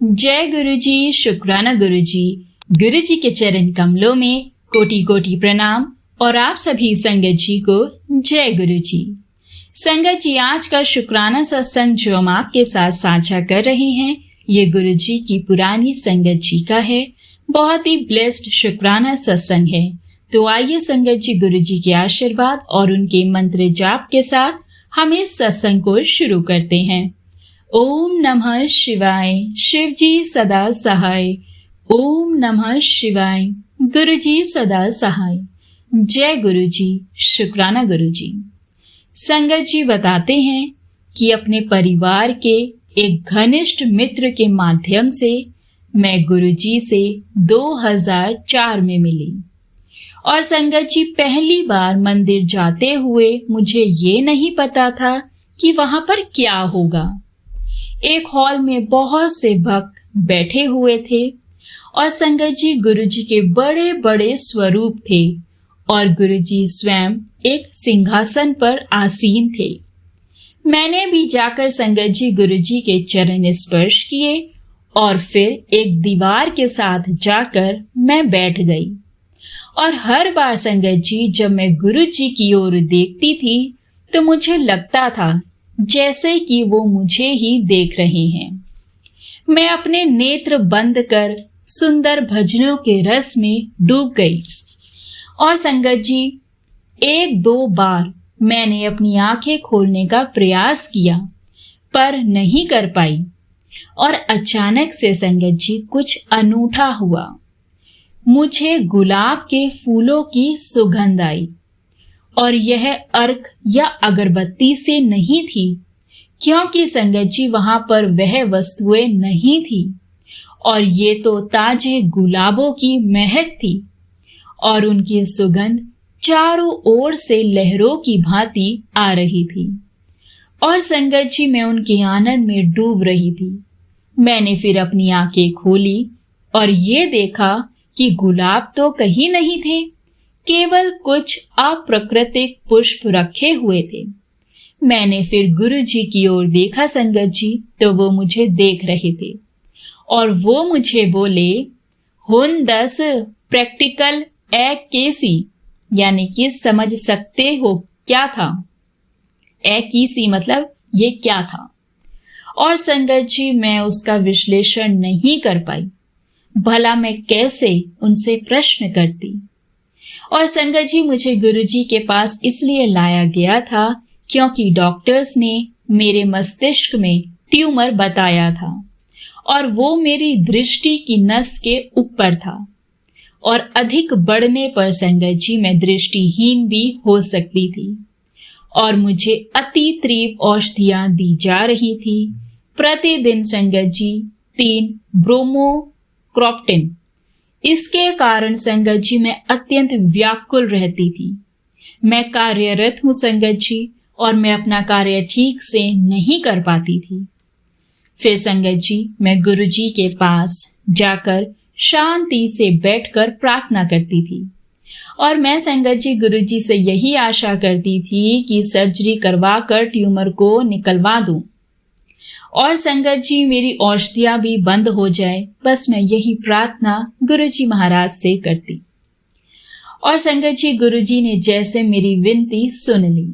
जय गुरु जी, शुक्राना गुरु जी। गुरु जी के चरण कमलों में कोटि कोटि प्रणाम और आप सभी संगत जी को जय गुरु जी। संगत जी, आज का शुक्राना सत्संग जो हम आपके साथ साझा कर रहे हैं, ये गुरु जी की पुरानी संगत जी का है। बहुत ही ब्लेस्ड शुक्राना सत्संग है। तो आइए संगत जी, गुरु जी के आशीर्वाद और उनके मंत्र जाप के साथ हम इस सत्संग को शुरू करते हैं। ओम नमः शिवाय, शिव जी सदा सहाय। ओम नमः शिवाय, गुरु जी सदा सहाय। जय गुरु जी, शुक्राना गुरु जी। संगत जी बताते हैं कि अपने परिवार के एक घनिष्ठ मित्र के माध्यम से मैं गुरु जी से 2004 में मिली। और संगत जी, पहली बार मंदिर जाते हुए मुझे ये नहीं पता था कि वहां पर क्या होगा। एक हॉल में बहुत से भक्त बैठे हुए थे और संगत जी, गुरु जी के बड़े बड़े स्वरूप थे और गुरु जी स्वयं एक सिंहासन पर आसीन थे। मैंने भी जाकर संगत जी, गुरु जी के चरण स्पर्श किए और फिर एक दीवार के साथ जाकर मैं बैठ गई। और हर बार संगत जी, जब मैं गुरु जी की ओर देखती थी तो मुझे लगता था जैसे कि वो मुझे ही देख रहे हैं। मैं अपने नेत्र बंद कर सुंदर भजनों के रस में डूब गई। और संगत जी, 1-2 बार मैंने अपनी आंखें खोलने का प्रयास किया पर नहीं कर पाई। और अचानक से संगत जी, कुछ अनूठा हुआ। मुझे गुलाब के फूलों की सुगंध आई और यह अर्क या अगरबत्ती से नहीं थी, क्योंकि संगत जी वहां पर वह वस्तुएं नहीं थी और ये तो ताजे गुलाबों की महक थी और उनकी सुगंध चारों ओर से लहरों की भांति आ रही थी। और संगत जी, मैं उनके आनंद में डूब रही थी। मैंने फिर अपनी आंखें खोली और ये देखा कि गुलाब तो कहीं नहीं थे, केवल कुछ अप्राकृतिक पुष्प रखे हुए थे। मैंने फिर गुरु जी की ओर देखा संगत जी, तो वो मुझे देख रहे थे और वो मुझे बोले, हुन 10 प्रैक्टिकल ए केसी, यानी कि समझ सकते हो क्या था। ए कीसी मतलब ये क्या था। और संगत जी, मैं उसका विश्लेषण नहीं कर पाई। भला मैं कैसे उनसे प्रश्न करती। और संगत जी, मुझे गुरु जी के पास इसलिए लाया गया था क्योंकि डॉक्टर्स ने मेरे मस्तिष्क में ट्यूमर बताया था और वो मेरी दृष्टि की नस के ऊपर था और अधिक बढ़ने पर संगत जी, मैं दृष्टिहीन भी हो सकती थी। और मुझे अति तीव्र औषधियां दी जा रही थी। प्रतिदिन संगत जी 3 ब्रोमोक्रॉप्टिन। इसके कारण संगत जी, मैं अत्यंत व्याकुल रहती थी। मैं कार्यरत हूं संगत जी और मैं अपना कार्य ठीक से नहीं कर पाती थी। फिर संगत जी, मैं गुरु जी के पास जाकर शांति से बैठकर प्रार्थना करती थी और मैं संगत जी, गुरु जी से यही आशा करती थी कि सर्जरी करवाकर ट्यूमर को निकलवा दूं और संगत जी, मेरी औषधियां भी बंद हो जाए। बस मैं यही प्रार्थना गुरु जी महाराज से करती। और संगत जी, गुरु जी ने जैसे मेरी विनती सुन ली।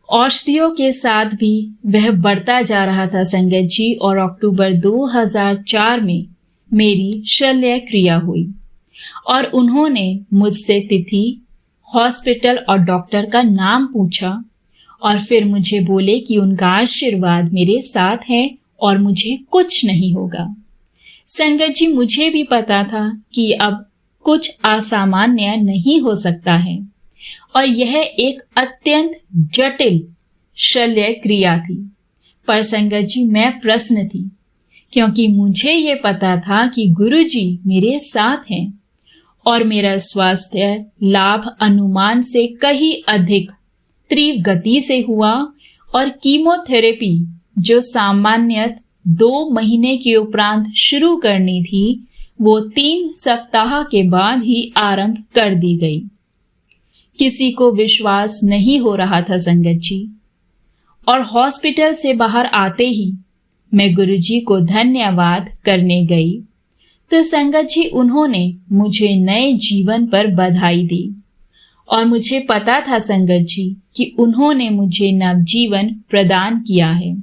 औषधियों के साथ भी वह बढ़ता जा रहा था संगत जी। और अक्टूबर 2004 में मेरी शल्य क्रिया हुई और उन्होंने मुझसे तिथि, हॉस्पिटल और डॉक्टर का नाम पूछा और फिर मुझे बोले कि उनका आशीर्वाद मेरे साथ है और मुझे कुछ नहीं होगा। संगत जी, मुझे भी पता था कि अब कुछ असामान्य नहीं हो सकता है और यह एक अत्यंत जटिल शल्य क्रिया थी। पर संगत जी, मैं प्रसन्न थी क्योंकि मुझे ये पता था कि गुरु जी मेरे साथ हैं और मेरा स्वास्थ्य लाभ अनुमान से कहीं अधिक तीव्र गति से हुआ और कीमोथेरेपी जो सामान्यतः 2 महीने के उपरांत शुरू करनी थी, वो 3 सप्ताह के बाद ही आरंभ कर दी गई। किसी को विश्वास नहीं हो रहा था संगत जी। और हॉस्पिटल से बाहर आते ही मैं गुरुजी को धन्यवाद करने गई तो संगत जी उन्होंने मुझे नए जीवन पर बधाई दी और मुझे पता था संगत जी कि उन्होंने मुझे नवजीवन प्रदान किया है।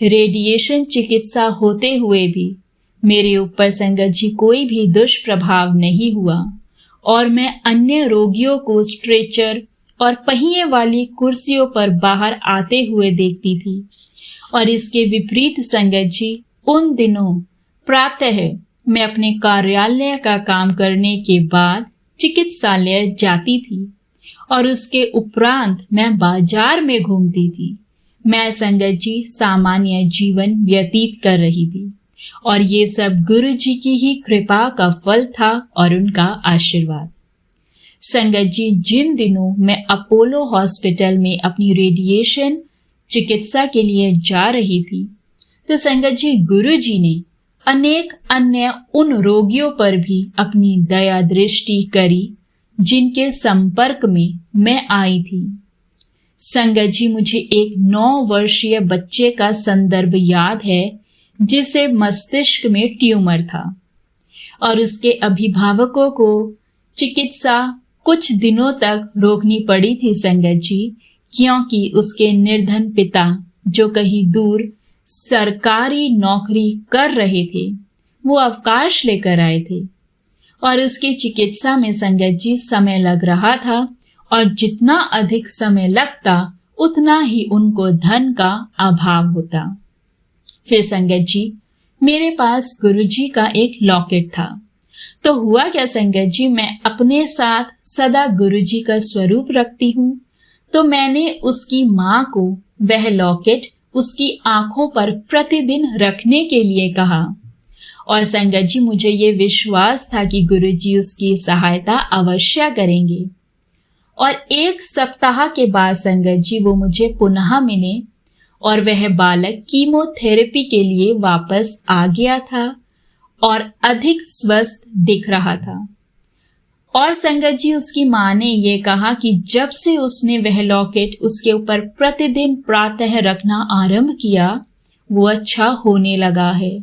रेडिएशन चिकित्सा होते हुए भी मेरे ऊपर संगत जी कोई भी दुष्प्रभाव नहीं हुआ और मैं अन्य रोगियों को स्ट्रेचर और पहिए वाली कुर्सियों पर बाहर आते हुए देखती थी। और इसके विपरीत संगत जी उन दिनों प्रातः मैं अपने कार्यालय का काम करने के बाद चिकित्सालय जाती थी और उसके उपरांत मैं बाजार में घूमती थी। मैं संगत जी सामान्य जीवन व्यतीत कर रही थी और ये सब गुरु जी की ही कृपा का फल था और उनका आशीर्वाद। संगत जी जिन दिनों मैं अपोलो हॉस्पिटल में अपनी रेडिएशन चिकित्सा के लिए जा रही थी तो संगत जी गुरु जी ने अनेक अन्य उन रोगियों पर भी अपनी दया दृष्टि करी जिनके संपर्क में मैं आई थी। संगत जी मुझे एक 9 वर्षीय बच्चे का संदर्भ याद है जिसे मस्तिष्क में ट्यूमर था और उसके अभिभावकों को चिकित्सा कुछ दिनों तक रोकनी पड़ी थी संगत जी, क्योंकि उसके निर्धन पिता जो कहीं दूर सरकारी नौकरी कर रहे थे वो अवकाश लेकर आए थे और उसकी चिकित्सा में संगत जी समय लग रहा था और जितना अधिक समय लगता उतना ही उनको धन का अभाव होता। फिर संगत जी मेरे पास गुरुजी का एक लॉकेट था। तो हुआ क्या संगत जी, मैं अपने साथ सदा गुरुजी का स्वरूप रखती हूँ तो मैंने उसकी माँ को वह लॉकेट उसकी आंखों पर प्रतिदिन रखने के लिए कहा और संगत जी मुझे ये विश्वास था कि गुरुजी उसकी सहायता अवश्य करेंगे। और 1 सप्ताह के बाद संगत जी वो मुझे पुनः मिले और वह बालक कीमोथेरेपी के लिए वापस आ गया था और अधिक स्वस्थ दिख रहा था। और संगत जी उसकी माँ ने ये कहा कि जब से उसने वह लॉकेट उसके ऊपर प्रतिदिन प्रातः रखना आरंभ किया वो अच्छा होने लगा है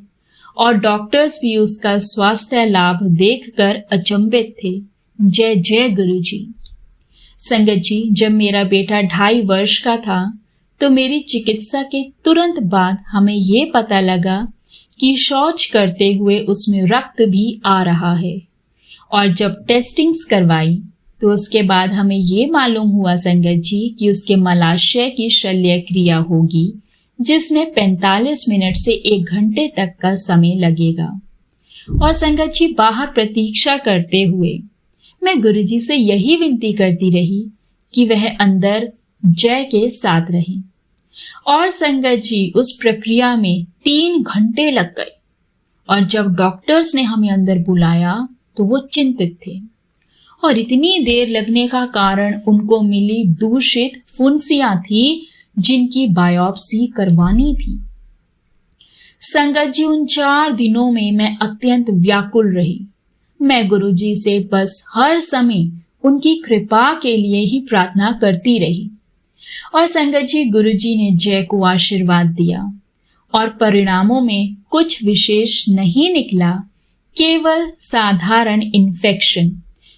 और डॉक्टर्स भी उसका स्वास्थ्य लाभ देखकर अचंभित थे। जय जय गुरुजी। संगत जी जब मेरा बेटा 2.5 वर्ष का था तो मेरी चिकित्सा के तुरंत बाद हमें ये पता लगा कि शौच करते हुए उसमें रक्त भी आ रहा है और जब टेस्टिंग्स करवाई तो उसके बाद हमें ये मालूम हुआ संगत जी कि उसके मलाशय की शल्य क्रिया होगी जिसमें 45 मिनट से 1 घंटे तक का समय लगेगा। और संगत जी बाहर प्रतीक्षा करते हुए मैं गुरुजी से यही विनती करती रही कि वह अंदर जय के साथ रहे। और संगत जी उस प्रक्रिया में 3 घंटे लग गए और जब डॉक्टर्स ने हमें अंदर बुलाया तो वो चिंतित थे और इतनी देर लगने का कारण उनको मिली दूषित फुंसियां थी जिनकी बायोप्सी करवानी थी। संगत जी उन 4 दिनों में मैं अत्यंत व्याकुल रही। मैं गुरुजी से बस हर समय उनकी कृपा के लिए ही प्रार्थना करती रही और संगत जी गुरुजी ने जय को आशीर्वाद दिया और परिणामों में कुछ विशेष नहीं निकला, केवल साधारण इन्फेक्शन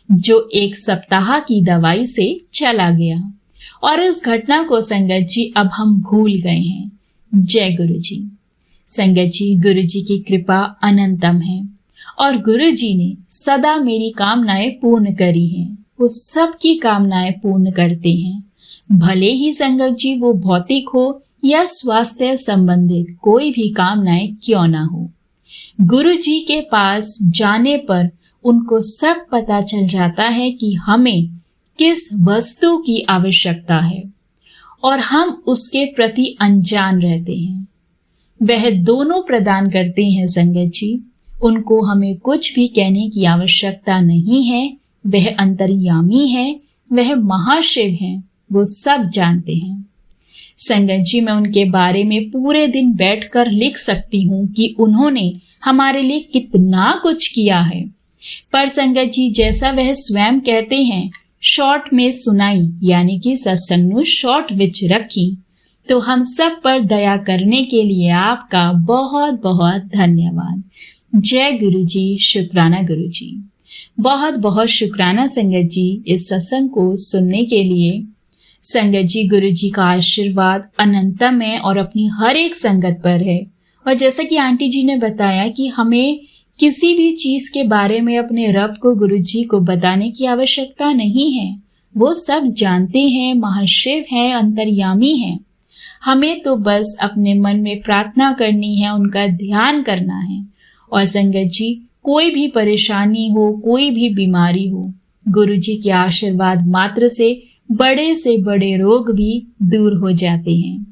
जो 1 सप्ताह की दवाई से चला गया और उस घटना को संगत जी अब हम भूल गए हैं। जय गुरुजी। संगत जी गुरुजी की कृपा अनंतम है और गुरुजी ने सदा मेरी कामनाएं पूर्ण करी हैं। वो सबकी कामनाएं पूर्ण करते हैं, भले ही संगत जी वो भौतिक हो या स्वास्थ्य संबंधित कोई भी कामनाएं क्यों ना हो। गुरुजी के पास जाने पर उनको सब पता चल जाता है कि हमें किस वस्तु की आवश्यकता है और हम उसके प्रति अनजान रहते हैं। वह दोनों प्रदान करते हैं संगत जी, उनको हमें कुछ भी कहने की आवश्यकता नहीं है। वह अंतर्यामी है, वह महाशिव हैं, वो सब जानते हैं। संगत जी मैं उनके बारे में पूरे दिन बैठकर लिख सकती हूँ कि उन्होंने हमारे लिए कितना कुछ किया है, पर संगत जी जैसा वह स्वयं कहते हैं, शॉर्ट में सुनाई यानी कि सत्संग नु शॉर्ट विच रखी। तो हम सब पर दया करने के लिए आपका बहुत बहुत धन्यवाद। जय गुरु जी, शुक्राना गुरु जी। बहुत बहुत शुक्राना संगत जी इस सत्संग को सुनने के लिए। संगत जी, गुरु जी का आशीर्वाद अनंतम है और अपनी हर एक संगत पर है। और जैसा कि आंटी जी ने बताया कि हमें किसी भी चीज के बारे में अपने रब को, गुरु जी को बताने की आवश्यकता नहीं है। वो सब जानते हैं, महाशिव है, अंतर्यामी है। हमें तो बस अपने मन में प्रार्थना करनी है, उनका ध्यान करना है। और संगत जी, कोई भी परेशानी हो, कोई भी बीमारी हो, गुरु जी के आशीर्वाद मात्र से बड़े रोग भी दूर हो जाते हैं।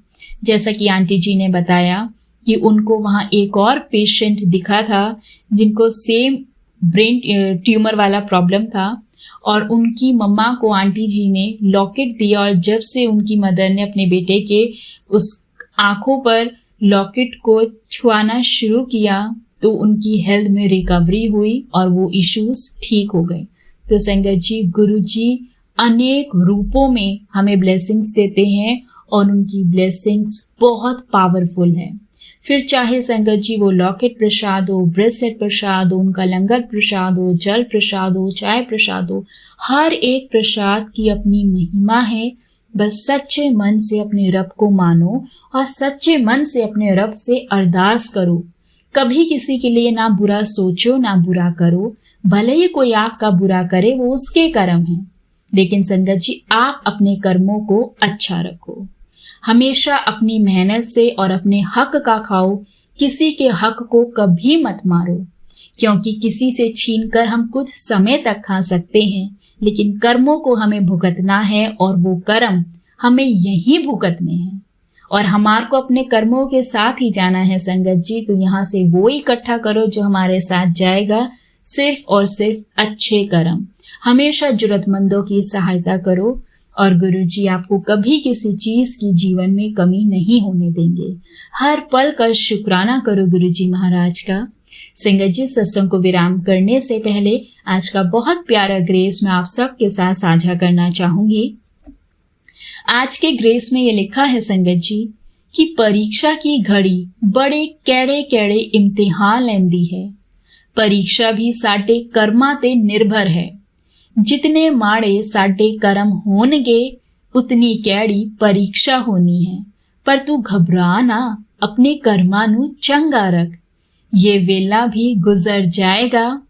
जैसा कि आंटी जी ने बताया कि उनको वहां एक और पेशेंट दिखा था जिनको सेम ब्रेन ट्यूमर वाला प्रॉब्लम था, और उनकी मम्मा को आंटी जी ने लॉकेट दिया, और जब से उनकी मदर ने अपने बेटे के उस आंखों पर लॉकेट को छुआना शुरू किया तो उनकी हेल्थ में रिकवरी हुई और वो इश्यूज ठीक हो गए। तो संगत जी, गुरु जी अनेक रूपों में हमें ब्लेसिंग्स देते हैं और उनकी ब्लेसिंग्स बहुत पावरफुल है। फिर चाहे संगत जी वो लॉकेट प्रसाद हो, ब्रेसलेट प्रसाद हो, उनका लंगर प्रसाद हो, जल प्रसाद हो, चाय प्रसाद हो, हर एक प्रसाद की अपनी महिमा है। बस सच्चे मन से अपने रब को मानो और सच्चे मन से अपने रब से अरदास करो। कभी किसी के लिए ना बुरा सोचो, ना बुरा करो। भले ही कोई आपका बुरा करे, वो उसके कर्म है, लेकिन संगत जी आप अपने कर्मों को अच्छा रखो। हमेशा अपनी मेहनत से और अपने हक का खाओ। किसी के हक को कभी मत मारो, क्योंकि किसी से छीनकर हम कुछ समय तक खा सकते हैं, लेकिन कर्मों को हमें भुगतना है और वो कर्म हमें यहीं भुगतने हैं। और हमार को अपने कर्मों के साथ ही जाना है संगत जी। तो यहाँ से वो इकट्ठा करो जो हमारे साथ जाएगा, सिर्फ और सिर्फ अच्छे कर्म। हमेशा जरूरतमंदों की सहायता करो और गुरु जी आपको कभी किसी चीज की जीवन में कमी नहीं होने देंगे। हर पल का शुक्राना करो गुरु जी महाराज का। संगत जी, सत्संग को विराम करने से पहले आज का बहुत प्यारा ग्रेस मैं आप सबके साथ साझा करना चाहूंगी। आज के ग्रेस में ये लिखा है संगत जी कि परीक्षा की घड़ी बड़े कैड़े कैड़े इम्तिहान लेंदी है। परीक्षा भी साडे कर्मा ते निर्भर है। जितने माड़े साडे कर्म होनगे उतनी कैड़ी परीक्षा होनी है। पर तू घबरा ना, अपने कर्मा नू चंगा रख। ये वेला भी गुजर जाएगा।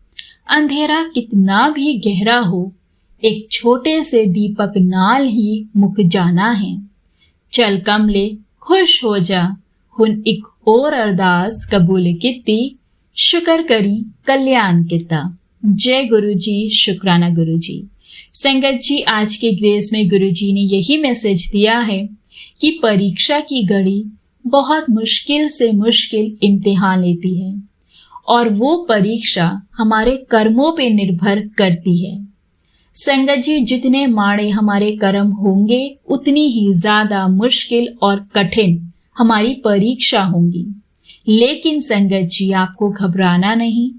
अंधेरा कितना भी गहरा हो, एक छोटे से दीपक नाल ही मुक जाना है। चल कमले खुश हो जा, हुन एक और अरदास कबूल किती, शुक्र करी कल्याण किता। जय गुरु जी, शुक्राना गुरु जी। संगत जी, आज के ग्रेस में गुरु जी ने यही मैसेज दिया है कि परीक्षा की घड़ी बहुत मुश्किल से मुश्किल इम्तिहान लेती है और वो परीक्षा हमारे कर्मों पे निर्भर करती है। संगत जी, जितने माड़े हमारे कर्म होंगे उतनी ही ज्यादा मुश्किल और कठिन हमारी परीक्षा होंगी। लेकिन संगत जी, आपको घबराना नहीं,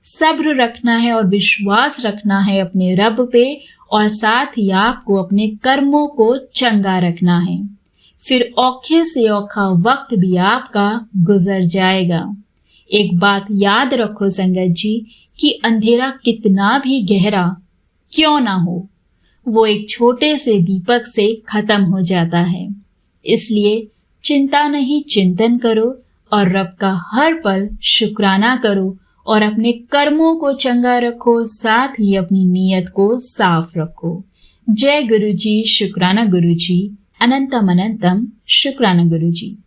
सब्र रखना है और विश्वास रखना है अपने रब पे, और साथ ही आपको अपने कर्मों को चंगा रखना है। फिर औखे से औखा वक्त भी आपका गुजर जाएगा। एक बात याद रखो संगत जी कि अंधेरा कितना भी गहरा क्यों ना हो, वो एक छोटे से दीपक से खत्म हो जाता है। इसलिए चिंता नहीं, चिंतन करो और रब का हर पल शुक्राना करो और अपने कर्मों को चंगा रखो, साथ ही अपनी नीयत को साफ रखो। जय गुरु जी, शुक्राना गुरु जी। अनंतम अनंतम शुक्राना गुरु जी।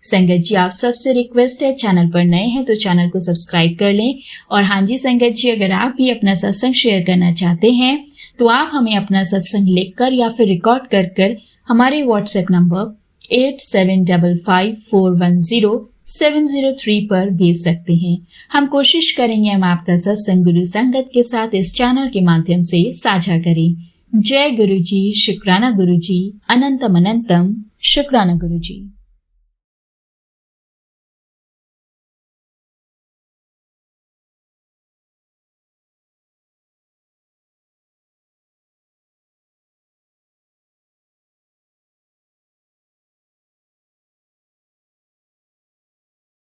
संगत जी, आप सबसे रिक्वेस्ट है, चैनल पर नए हैं तो चैनल को सब्सक्राइब कर लें। और हाँ जी संगत जी, अगर आप भी अपना सत्संग शेयर करना चाहते हैं तो आप हमें अपना सत्संग लिखकर या फिर रिकॉर्ड कर हमारे व्हाट्सएप नंबर 8755410703 पर भेज सकते हैं। हम कोशिश करेंगे हम आपका सत्संग गुरु संगत के साथ इस चैनल के माध्यम से साझा करें। जय गुरु जी, शुक्राना गुरु जी। अनंतम अनंतम शुक्राना गुरु जी।